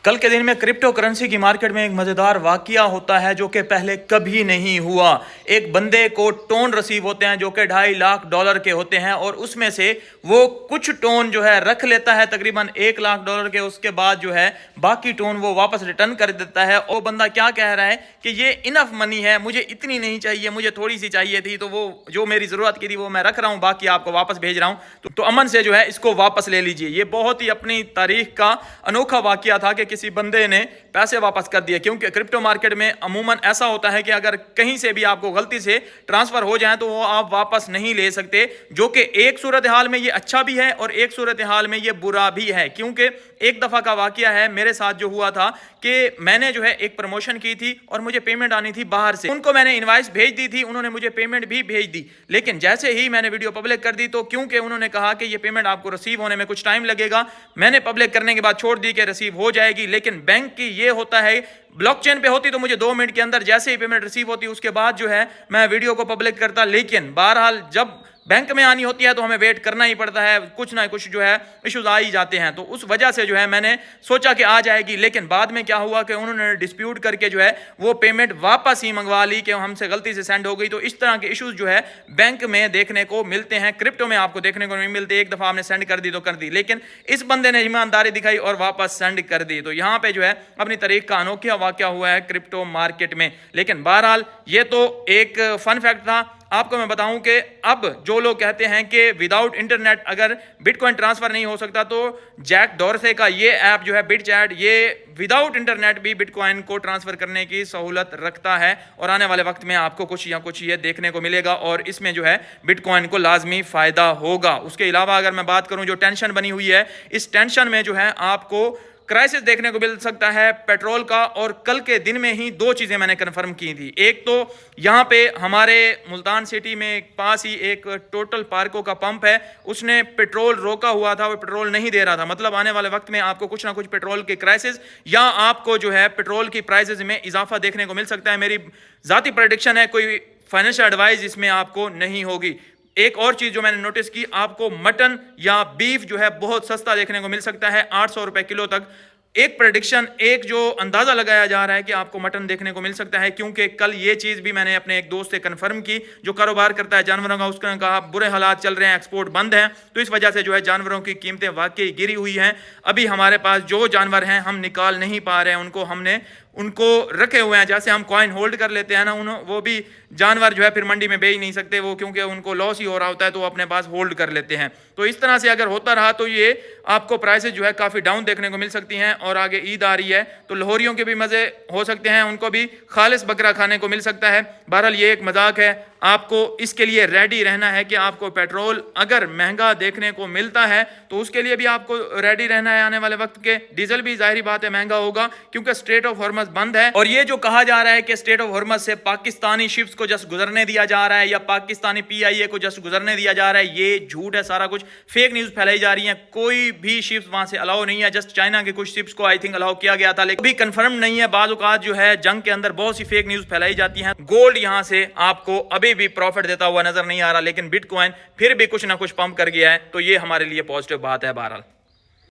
कल के दिन में क्रिप्टो करेंसी की मार्केट में एक मजेदार वाकया होता है जो कि पहले कभी नहीं हुआ। एक बंदे को टोन रिसीव होते हैं जो कि $2.5 लाख के होते हैं और उसमें से वो कुछ टोन जो है रख लेता है तकरीबन $1 लाख के। उसके बाद जो है बाकी टोन वो वापस रिटर्न कर देता है। और बंदा क्या कह रहा है कि ये इनफ मनी है, मुझे इतनी नहीं चाहिए, मुझे थोड़ी सी चाहिए थी, तो वो जो मेरी जरूरत की थी वो मैं रख रहा हूँ, बाकी आपको वापस भेज रहा हूँ, तो अमन से जो है इसको वापस ले लीजिए। ये बहुत ही अपनी तारीख का अनोखा वाकया था कि किसी बंदे ने पैसे वापस कर दिए। क्योंकि क्रिप्टो मार्केट में अमूमन ऐसा होता है कि अगर कहीं से भी आपको गलती से ट्रांसफर हो जाए तो वो आप वापस नहीं ले सकते, जो कि एक सूरत हाल में ये अच्छा भी है और एक सूरत हाल में ये बुरा भी है। क्योंकि एक दफा का वाकया है मेरे साथ जो हुआ था कि मैंने जो है एक प्रमोशन की थी और मुझे पेमेंट आनी थी बाहर से। उनको मैंने इनवॉइस भेज दी थी, उन्होंने मुझे पेमेंट भी भेज दी, लेकिन जैसे ही मैंने वीडियो पब्लिक कर दी तो क्योंकि उन्होंने कहा कि ये पेमेंट आपको रिसीव होने में कुछ टाइम लगेगा, मैंने पब्लिक करने के बाद छोड़ दी कि रिसीव हो जाएगी। लेकिन बैंक की ये होता है, ब्लॉकचेन पे होती तो मुझे 2 मिनट के अंदर जैसे ही पेमेंट रिसीव होती उसके बाद जो है मैं वीडियो को पब्लिक करता। लेकिन बहरहाल जब बैंक में आनी होती है तो हमें वेट करना ही पड़ता है, कुछ ना कुछ जो है इश्यूज आ ही जाते हैं। तो उस वजह से जो है मैंने सोचा कि आ जाएगी, लेकिन बाद में क्या हुआ कि उन्होंने डिस्प्यूट करके जो है वो पेमेंट वापस ही मंगवा ली कि हमसे गलती से सेंड हो गई। तो इस तरह के इश्यूज जो है बैंक में देखने को मिलते हैं, क्रिप्टो में आपको देखने को नहीं मिलते। एक दफा आपने सेंड कर दी तो कर दी, लेकिन इस बंदे ने ईमानदारी दिखाई और वापस सेंड कर दी। तो यहाँ पे जो है अपनी तारीख का अनोखा वाकया हुआ है क्रिप्टो मार्केट में। लेकिन बहरहाल ये तो एक फन फैक्ट था। आपको मैं बताऊं कि अब जो लोग कहते हैं कि विदाउट इंटरनेट अगर बिटकॉइन ट्रांसफर नहीं हो सकता, तो जैक डॉर्से का ये ऐप जो है बिटचैट, ये विदाउट इंटरनेट भी बिटकॉइन को ट्रांसफर करने की सहूलत रखता है। और आने वाले वक्त में आपको कुछ ये देखने को मिलेगा और इसमें जो है बिटकॉइन को लाजमी फायदा होगा। उसके अलावा अगर मैं बात करूं जो टेंशन बनी हुई है, इस टेंशन में जो है आपको क्राइसिस देखने को मिल सकता है पेट्रोल का। और कल के दिन में ही 2 चीज़ें मैंने कंफर्म की थी। एक तो यहाँ पे हमारे मुल्तान सिटी में पास ही एक टोटल पार्को का पंप है, उसने पेट्रोल रोका हुआ था, वो पेट्रोल नहीं दे रहा था। मतलब आने वाले वक्त में आपको कुछ ना कुछ पेट्रोल के क्राइसिस या आपको जो है पेट्रोल की प्राइसेस में इजाफा देखने को मिल सकता है। मेरी ज़ाती प्रेडिक्शन है, कोई फाइनेंशियल एडवाइस इसमें आपको नहीं होगी। एक और चीज जो मैंने नोटिस की, आपको मटन या बीफ जो है बहुत सस्ता देखने को मिल सकता है, 800 रुपए किलो तक। एक प्रेडिक्शन, एक जो अंदाजा लगाया जा रहा है कि आपको मटन देखने को मिल सकता है। क्योंकि कल ये चीज भी मैंने अपने एक दोस्त से कंफर्म की जो कारोबार करता है जानवरों का। उसने कहा बुरे हालात चल रहे हैं, एक्सपोर्ट बंद है, तो इस वजह से जो है जानवरों की कीमतें वाकई गिरी हुई हैं। अभी हमारे पास जो जानवर हैं हम निकाल नहीं पा रहे हैं, उनको रखे हुए हैं, जैसे हम कॉइन होल्ड कर लेते हैं ना, वो भी जानवर जो है फिर मंडी में बेच नहीं सकते वो, क्योंकि उनको लॉस ही हो रहा होता है, तो वो अपने पास होल्ड कर लेते हैं। तो इस तरह से अगर होता रहा तो ये आपको प्राइसेस जो है काफ़ी डाउन देखने को मिल सकती हैं। और आगे ईद आ रही है तो लाहौरियों के भी मज़े हो सकते हैं, उनको भी खालिस बकरा खाने को मिल सकता है। बहरहाल ये एक मजाक है, आपको इसके लिए रेडी रहना है कि आपको पेट्रोल अगर महंगा देखने को मिलता है तो उसके लिए भी आपको रेडी रहना है आने वाले वक्त के। डीजल भी जाहिर बात है महंगा होगा क्योंकि स्ट्रेट ऑफ हॉर्मज बंद है। और ये जो कहा जा रहा है कि स्ट्रेट ऑफ हॉर्मज से पाकिस्तानी शिप्स को जस्ट गुजरने दिया जा रहा है या पाकिस्तानी PIA को जस्ट गुजरने दिया जा रहा है, ये झूठ है, सारा कुछ फेक न्यूज फैलाई जा रही है। कोई भी शिप्स वहां से अलाउ नहीं है, जस्ट चाइना के कुछ शिप्स को आई थिंक अलाउ किया गया था, लेकिन अभी कंफर्म नहीं है। बाज़ औक़ात जो है जंग के अंदर बहुत सी फेक न्यूज फैलाई जाती हैं। गोल्ड यहां से आपको अभी भी प्रॉफिट देता हुआ नजर नहीं आ रहा, लेकिन बिटकॉइन फिर भी कुछ ना कुछ पंप कर गया है, तो ये हमारे लिए पॉजिटिव बात है। बहरहाल